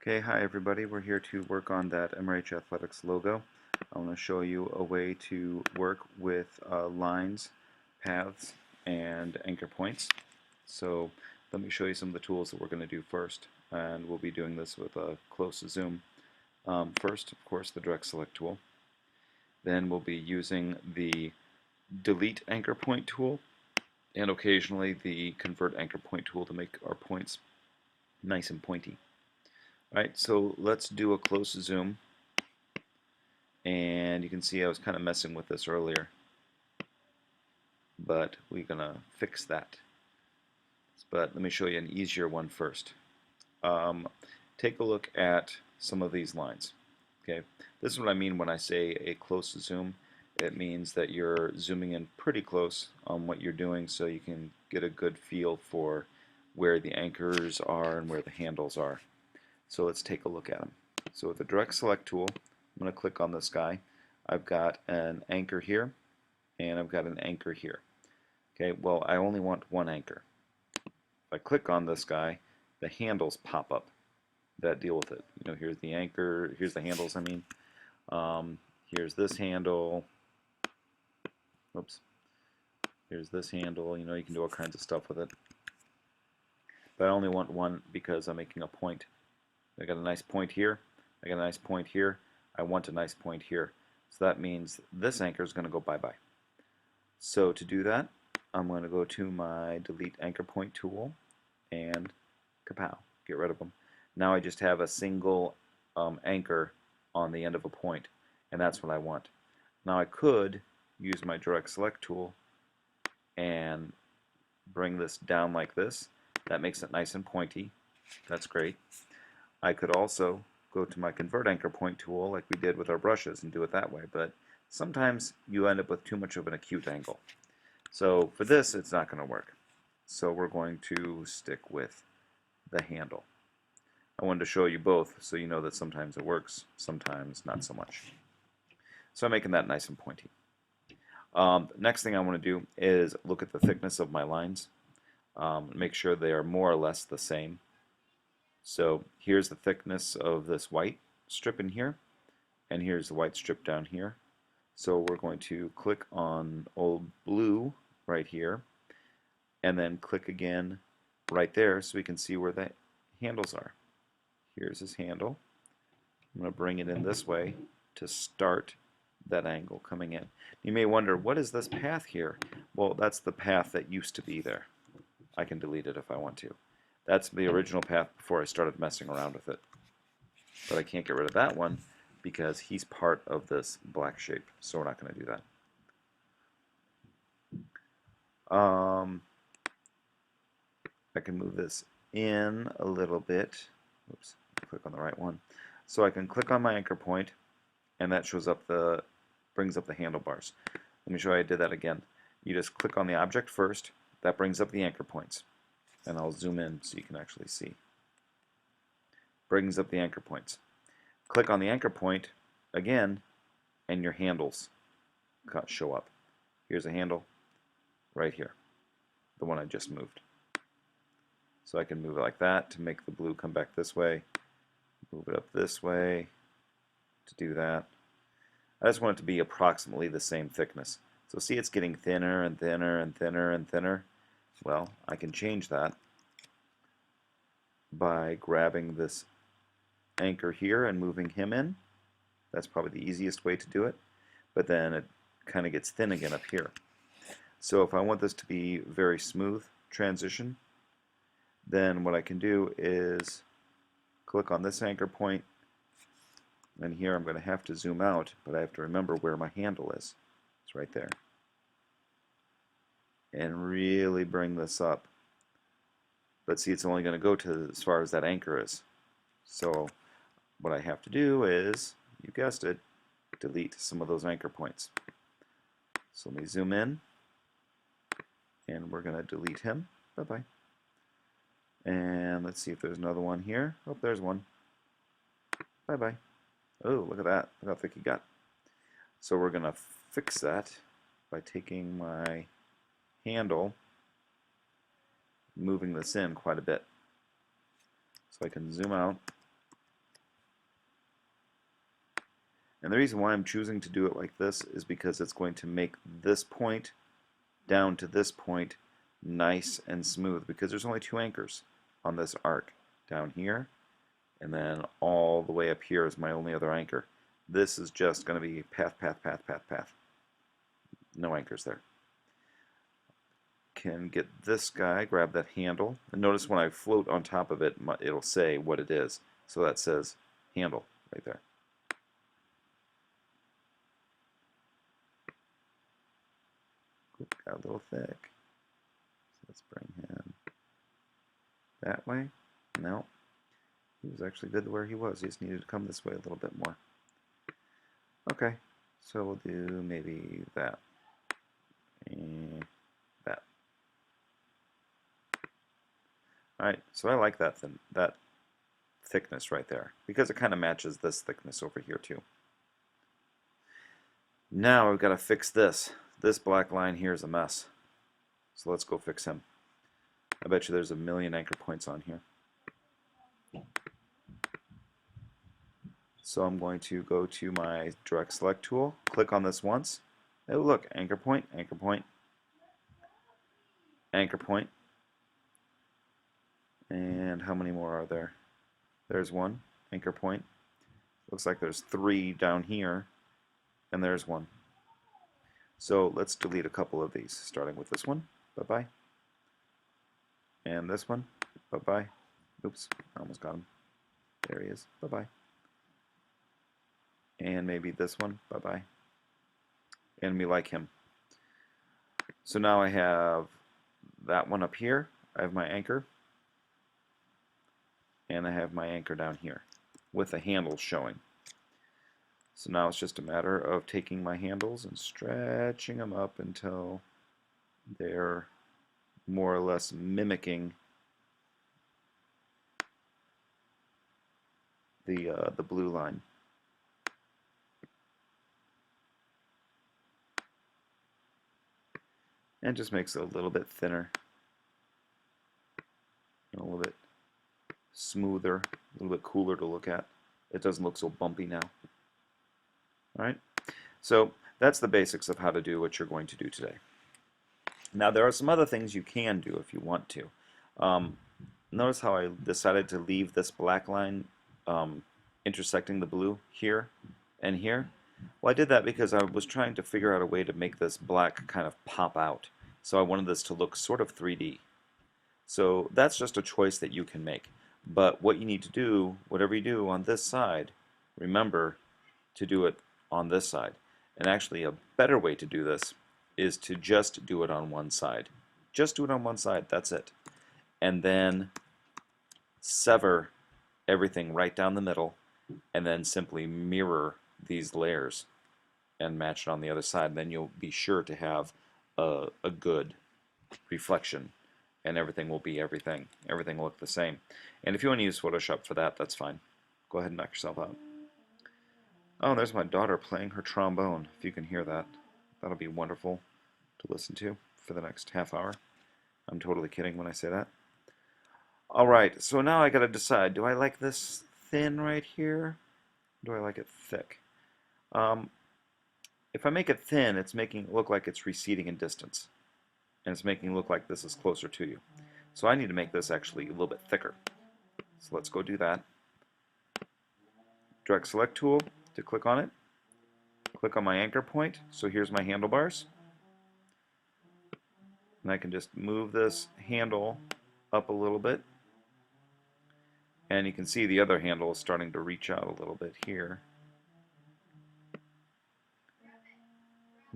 Okay, hi everybody. We're here to work on that MRH Athletics logo. I want to show you a way to work with lines, paths, and anchor points. So let me show you some of the tools that we're going to do first, and we'll be doing this with a close zoom. First, of course, the direct select tool. Then we'll be using the delete anchor point tool, and occasionally the convert anchor point tool to make our points nice and pointy. Alright, so let's do a close zoom, and you can see I was kind of messing with this earlier, but we're gonna fix that. But let me show you an easier one first. Take a look at some of these lines. Okay, this is what I mean when I say a close zoom. It means that you're zooming in pretty close on what you're doing so you can get a good feel for where the anchors are and where the handles are. So let's take a look at them. So with the direct select tool, I'm going to click on this guy. I've got an anchor here, and I've got an anchor here. Okay, well, I only want one anchor. If I click on this guy, the handles pop up that deal with it. You know, here's the anchor, here's the handles, I mean. Here's this handle. Oops. Here's this handle. You know, you can do all kinds of stuff with it. But I only want one because I'm making a point. I got a nice point here. I got a nice point here. I want a nice point here. So that means this anchor is going to go bye-bye. So to do that, I'm going to go to my delete anchor point tool and kapow, get rid of them. Now I just have a single anchor on the end of a point, and that's what I want. Now I could use my direct select tool and bring this down like this. That makes it nice and pointy. That's great. I could also go to my convert anchor point tool like we did with our brushes and do it that way, but sometimes you end up with too much of an acute angle. So for this, it's not going to work. So we're going to stick with the handle. I wanted to show you both so you know that sometimes it works, sometimes not so much. So I'm making that nice and pointy. Next thing I want to do is look at the thickness of my lines, make sure they are more or less the same. So here's the thickness of this white strip in here, and here's the white strip down here. So we're going to click on old blue right here, and then click again right there so we can see where the handles are. Here's his handle. I'm going to bring it in this way to start that angle coming in. You may wonder, what is this path here? Well, that's the path that used to be there. I can delete it if I want to. That's the original path before I started messing around with it. But I can't get rid of that one because he's part of this black shape, so we're not going to do that. I can move this in a little bit. Oops, click on the right one. So I can click on my anchor point, and that shows up brings up the handlebars. Let me show you I did that again. You just click on the object first. That brings up the anchor points. And I'll zoom in so you can actually see. Brings up the anchor points. Click on the anchor point again, and your handles show up. Here's a handle right here, the one I just moved. So I can move it like that to make the blue come back this way, move it up this way to do that. I just want it to be approximately the same thickness. So see, it's getting thinner and thinner and thinner and thinner. Well, I can change that by grabbing this anchor here and moving him in. That's probably the easiest way to do it. But then it kind of gets thin again up here. So if I want this to be very smooth transition, then what I can do is click on this anchor point, and here I'm going to have to zoom out, but I have to remember where my handle is. It's right there. And really bring this up. But see, it's only going to go to as far as that anchor is. So what I have to do is, you guessed it, delete some of those anchor points. So let me zoom in, and we're going to delete him. Bye-bye. And let's see if there's another one here. Oh, there's one. Bye-bye. Oh, look at that. Look how thick he got. So we're going to fix that by taking my handle, moving this in quite a bit. So I can zoom out, And the reason why I'm choosing to do it like this is because it's going to make this point down to this point nice and smooth, because there's only 2 anchors on this arc, down here and then all the way up here is my only other anchor. This is just going to be path, path, path, path, path. No anchors there. Can get this guy, grab that handle, and notice when I float on top of it, it'll say what it is. So that says handle right there. Oop, got a little thick. So let's bring him that way. No, he was actually good where he was. He just needed to come this way a little bit more. Okay, so we'll do maybe that and that. All right, so I like that thickness right there because it kind of matches this thickness over here too. Now I've got to fix this. This black line here is a mess. So let's go fix him. I bet you there's a million anchor points on here. So I'm going to go to my direct select tool, click on this once. Oh look, anchor point, anchor point, anchor point. And how many more are there? There's one, anchor point. Looks like there's 3 down here, and there's one. So let's delete a couple of these, starting with this one. Bye-bye. And this one. Bye-bye. Oops, I almost got him. There he is. Bye-bye. And maybe this one. Bye-bye. And we like him. So now I have that one up here. I have my anchor. And I have my anchor down here with the handles showing. So now it's just a matter of taking my handles and stretching them up until they're more or less mimicking the blue line. And it just makes it a little bit thinner, and a little bit smoother, a little bit cooler to look at. It doesn't look so bumpy now. Alright, so that's the basics of how to do what you're going to do today. Now there are some other things you can do if you want to. Notice how I decided to leave this black line intersecting the blue here and here? Well, I did that because I was trying to figure out a way to make this black kind of pop out. So I wanted this to look sort of 3D. So that's just a choice that you can make. But what you need to do, whatever you do on this side, remember to do it on this side. And actually a better way to do this is to just do it on one side. Just do it on one side, that's it. And then sever everything right down the middle and then simply mirror these layers and match it on the other side. And then you'll be sure to have a good reflection and everything will be everything. Everything will look the same. And if you want to use Photoshop for that, that's fine. Go ahead and knock yourself out. Oh, there's my daughter playing her trombone, if you can hear that. That'll be wonderful to listen to for the next half hour. I'm totally kidding when I say that. Alright, so now I gotta decide, do I like this thin right here? Do I like it thick? If I make it thin, it's making it look like it's receding in distance. And it's making it look like this is closer to you. So I need to make this actually a little bit thicker. So let's go do that. Direct select tool to click on it. Click on my anchor point. So here's my handlebars. And I can just move this handle up a little bit. And you can see the other handle is starting to reach out a little bit here.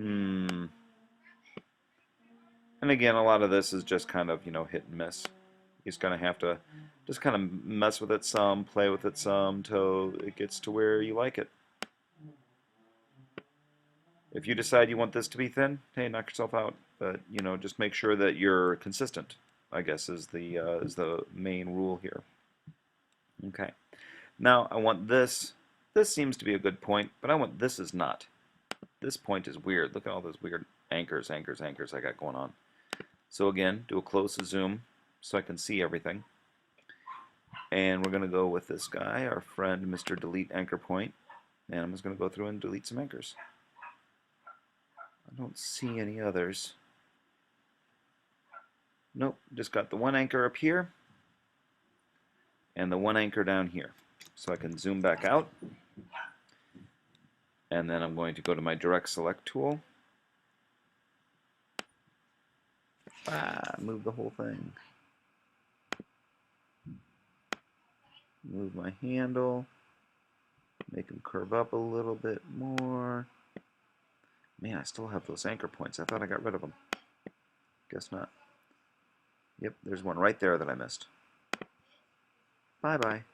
And again, a lot of this is just kind of, hit and miss. You're just going to have to just kind of mess with it some, play with it some, until it gets to where you like it. If you decide you want this to be thin, hey, knock yourself out. But, just make sure that you're consistent, I guess, is the main rule here. Okay. Now, I want this. This seems to be a good point, but I want this is not. This point is weird. Look at all those weird anchors I got going on. So again, do a close zoom so I can see everything. And we're going to go with this guy, our friend Mr. Delete Anchor Point. And I'm just going to go through and delete some anchors. I don't see any others. Nope, just got the one anchor up here and the one anchor down here. So I can zoom back out, and then I'm going to go to my direct select tool. Move the whole thing. Move my handle, make them curve up a little bit more. Man, I still have those anchor points. I thought I got rid of them. Guess not. Yep, there's one right there that I missed. Bye-bye.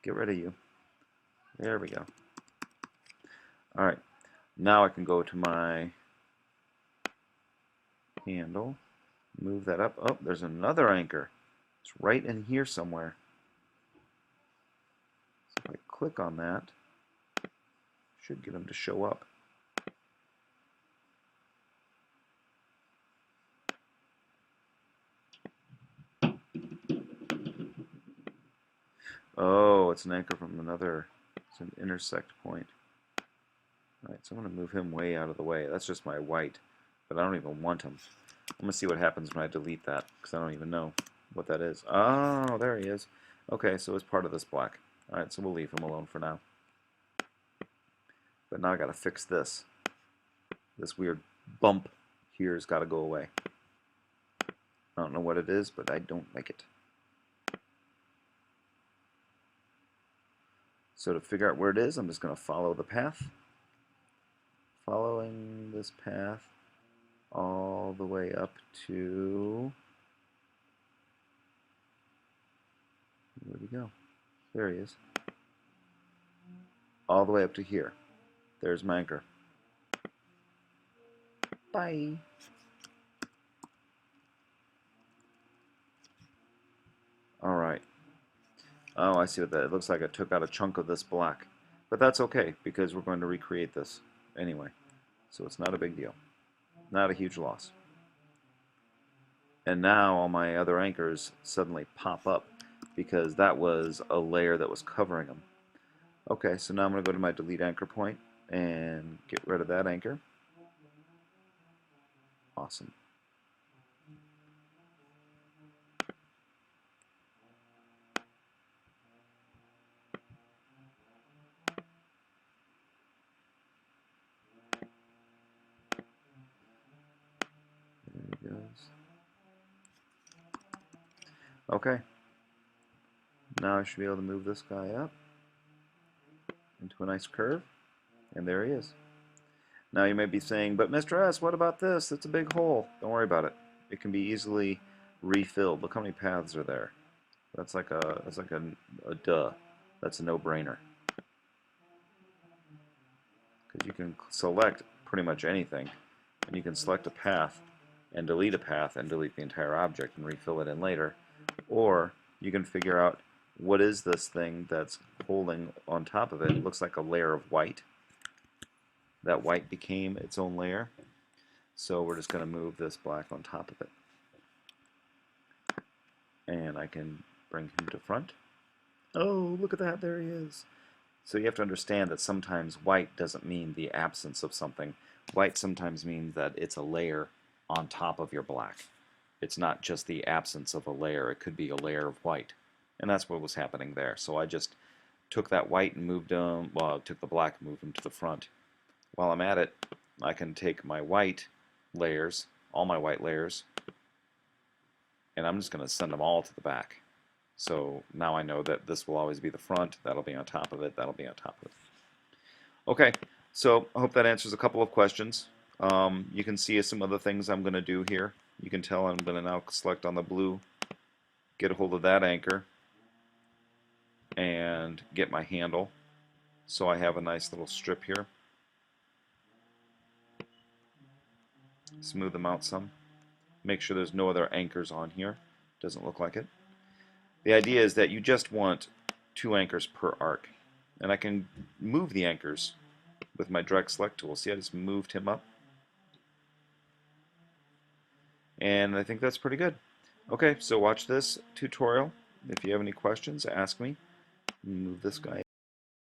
Get rid of you. There we go. All right, now I can go to my handle, move that up. Oh, there's another anchor. It's right in here somewhere. So if I click on that, should get them to show up. Oh, it's an anchor from another. It's an intersect point. All right, so I'm going to move him way out of the way. That's just my white, but I don't even want him. I'm going to see what happens when I delete that, because I don't even know what that is. Oh, there he is. Okay, so it's part of this black. All right, so we'll leave him alone for now. But now I got to fix this. This weird bump here has got to go away. I don't know what it is, but I don't like it. So to figure out where it is, I'm just going to follow the path. Following this path all the way up to... Where'd he go? There he is. All the way up to here. There's my anchor. Bye. All right. Oh, I see what that. It looks like I took out a chunk of this black. But that's okay, because we're going to recreate this anyway. So it's not a big deal. Not a huge loss. And now all my other anchors suddenly pop up, because that was a layer that was covering them. Okay, so now I'm going to go to my delete anchor point and get rid of that anchor. Awesome. There he goes. Okay. Now I should be able to move this guy up into a nice curve, and there he is. Now you may be saying, but Mr. S, what about this? It's a big hole. Don't worry about it. It can be easily refilled. Look how many paths are there. That's like a duh. That's a no-brainer. Because you can select pretty much anything, and you can select a path and delete the entire object and refill it in later, or you can figure out what is this thing that's holding on top of it. It looks like a layer of white. That white became its own layer, so we're just going to move this black on top of it. And I can bring him to front. Oh, look at that, there he is. So you have to understand that sometimes white doesn't mean the absence of something. White sometimes means that it's a layer on top of your black. It's not just the absence of a layer, it could be a layer of white. And that's what was happening there. So I just took that white and moved him, well, I took the black and moved him to the front. While I'm at it, I can take my white layers, all my white layers, and I'm just going to send them all to the back. So now I know that this will always be the front, that'll be on top of it, that'll be on top of it. Okay, so I hope that answers a couple of questions. You can see some of the things I'm going to do here. You can tell I'm going to now select on the blue, get a hold of that anchor, and get my handle. So I have a nice little strip here. Smooth them out some. Make sure there's no other anchors on here. Doesn't look like it. The idea is that you just want 2 anchors per arc. And I can move the anchors with my direct select tool. See, I just moved him up. And I think that's pretty good. Okay, so watch this tutorial. If you have any questions, ask me. Move this guy